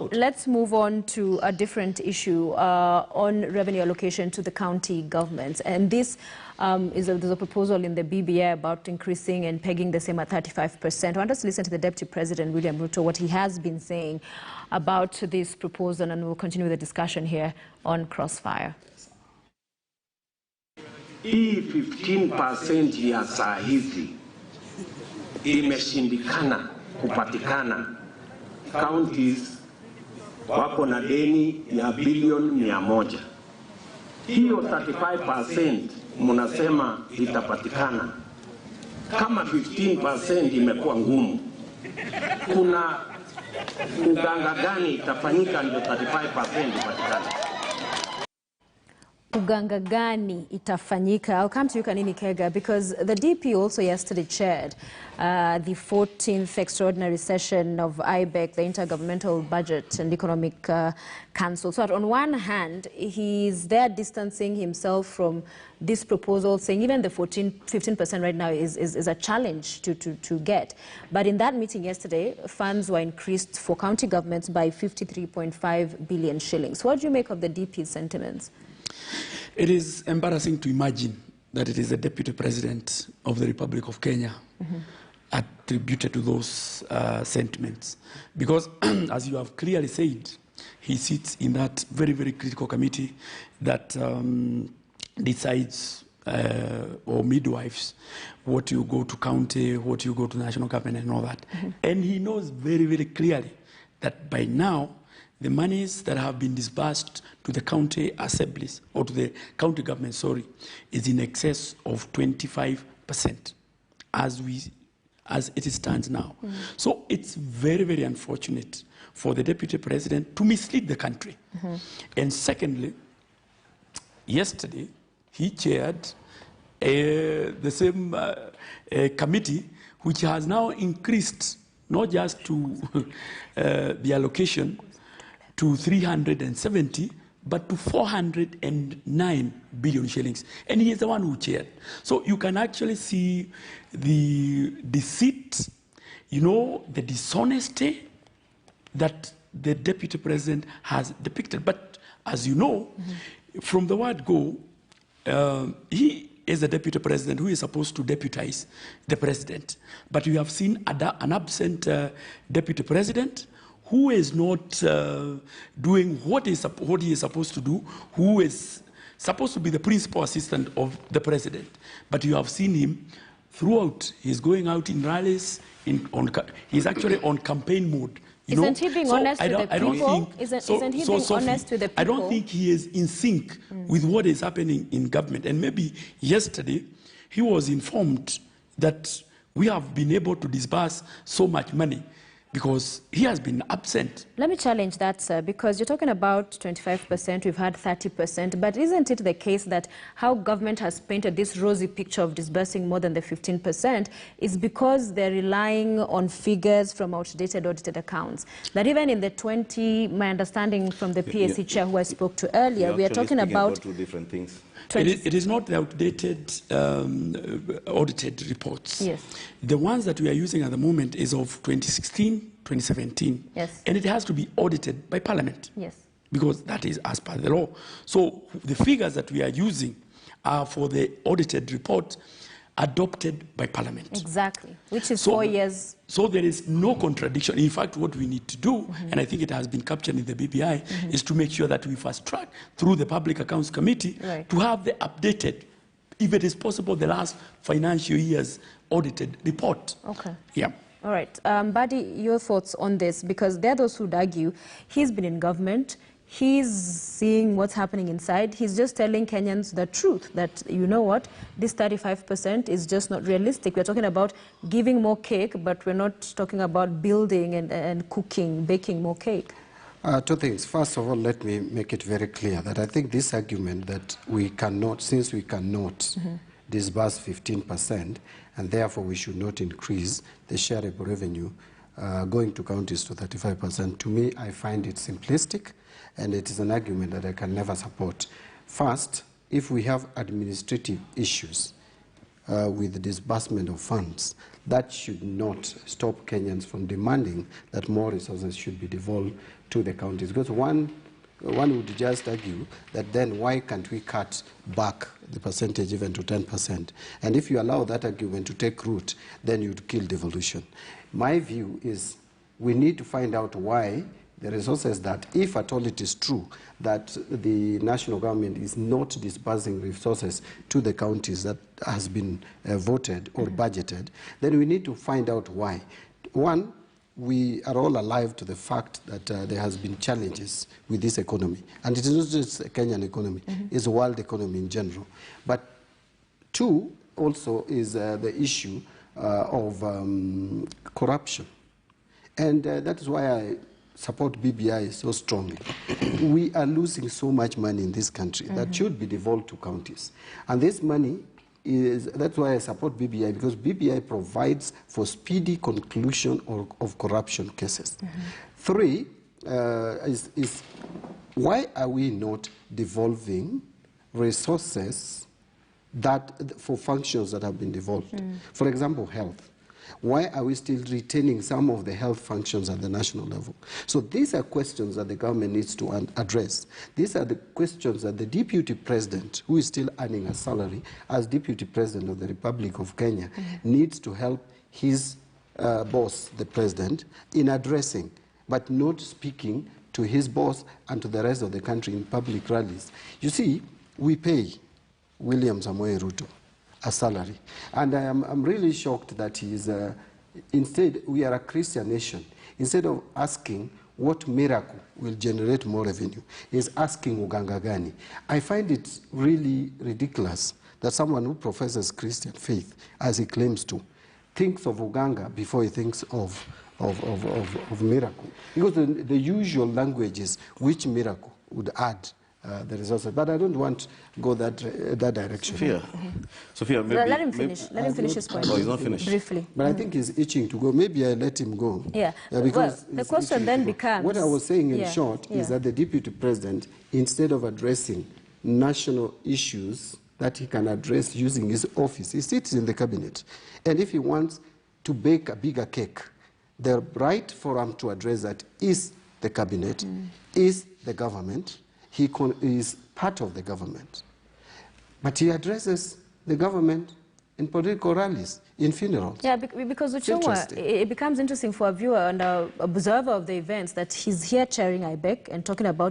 about. Let's move on to a different issue on revenue allocation to the county governments. And this there's a proposal in the BBI about increasing and pegging the same at 35%. I want us to listen to the Deputy President, William Ruto, what he has been saying about this proposal, and we'll continue the discussion here on Crossfire. Hii 15% ya saa hizi imeshindikana kupatikana. Counties wako na deni ya bilioni 100. Hiyo 35% mnasema itapatikana. Kama 15% imekuwa ngumu, kuna uganga gani itafanyika ndio 35% ipatikane? Uganga gani itafanyika? I'll come to you, Kanini Kega, because the DP also yesterday chaired the 14th extraordinary session of IBEC, the Intergovernmental Budget and Economic Council. So on one hand, he's there distancing himself from this proposal, saying even the 15% right now is a challenge to get. But in that meeting yesterday, funds were increased for county governments by 53.5 billion shillings. What do you make of the DP's sentiments? It is embarrassing to imagine that it is the Deputy President of the Republic of Kenya attributed to those sentiments. Because, as you have clearly said, he sits in that very, very critical committee that decides, or midwives, what you go to county, what you go to national government and all that. And he knows very, very clearly that by now, the monies that have been disbursed to the county assemblies, or to the county government, sorry, is in excess of 25% as it stands now. So it's very, very unfortunate for the Deputy President to mislead the country. And secondly, yesterday, he chaired the same committee, which has now increased not just to the allocation to 370, but to 409 billion shillings. And he is the one who chaired. So you can actually see the deceit, you know, the dishonesty that the Deputy President has depicted. But as you know, from the word go, he is the Deputy President who is supposed to deputize the President. But you have seen an absent Deputy President who is not doing what he is supposed to do, who is supposed to be the principal assistant of the President. But you have seen him throughout. He's going out in rallies, he's actually on campaign mode. Isn't he being honest with the people? Isn't he being honest with the people? I don't think he is in sync with what is happening in government. And maybe yesterday he was informed that we have been able to disburse so much money because he has been absent. Let me challenge that, sir, because you're talking about 25%, we've had 30%, but isn't it the case that how government has painted this rosy picture of disbursing more than the 15% is because they're relying on figures from outdated audited accounts? That even in the my understanding from the PSC chair who I spoke to earlier, we are talking about two different things. It is not the outdated audited reports. Yes. The ones that we are using at the moment is of 2016, 2017. Yes. And it has to be audited by Parliament. Yes. Because that is as per the law. So the figures that we are using are for the audited report adopted by Parliament. Exactly, which is 4 years. So there is no contradiction. In fact, what we need to do, and I think it has been captured in the BBI, is to make sure that we fast track through the Public Accounts Committee to have the updated, if it is possible, the last financial year's audited report. Okay. Yeah. All right. Mbadi, your thoughts on this? Because there are those who'd argue he's been in government, he's seeing what's happening inside. He's just telling Kenyans the truth, that, you know what, this 35% is just not realistic. We're talking about giving more cake, but we're not talking about building and cooking, baking more cake. Two things. First of all, let me make it very clear that I think this argument that we cannot, since we cannot disburse 15%, and therefore we should not increase the shareable revenue going to counties to 35%, to me, I find it simplistic. And it is an argument that I can never support. First, if we have administrative issues, with the disbursement of funds, that should not stop Kenyans from demanding that more resources should be devolved to the counties. Because one would just argue that then why can't we cut back the percentage even to 10%? And if you allow that argument to take root, then you'd kill devolution. My view is we need to find out why the resources that, if at all it is true that the national government is not disbursing resources to the counties that has been voted or budgeted, then we need to find out why. One, we are all alive to the fact that there has been challenges with this economy. And it is not just a Kenyan economy, it's a world economy in general. But two, also, is the issue of corruption. And that is why I support BBI so strongly. We are losing so much money in this country that should be devolved to counties. And this money that's why I support BBI, because BBI provides for speedy conclusion of corruption cases. Three is why are we not devolving resources for functions that have been devolved? For example, health. Why are we still retaining some of the health functions at the national level? So these are questions that the government needs to address. These are the questions that the Deputy President, who is still earning a salary as Deputy President of the Republic of Kenya, needs to help his boss, the President, in addressing, but not speaking to his boss and to the rest of the country in public rallies. You see, we pay William Samoei Ruto a salary. And I'm really shocked that he is, instead, we are a Christian nation. Instead of asking what miracle will generate more revenue, he's asking Uganga gani. I find it really ridiculous that someone who professes Christian faith, as he claims to, thinks of Uganga before he thinks of miracle. Because the usual language is which miracle would add the resources. But I don't want to go that direction. Sophia, maybe... Let him finish. Let him finish his point. Oh, he's not finished. Briefly. But I think he's itching to go. Maybe I let him go. Yeah. Because well, the question then becomes... What I was saying in short is that the Deputy President, instead of addressing national issues that he can address using his office, he sits in the cabinet. And if he wants to bake a bigger cake, the right forum to address that is the cabinet, is the government. He is part of the government. But he addresses the government in political rallies, in funerals. Yeah, because it becomes interesting for a viewer and an observer of the events that he's here chairing IBEC and talking about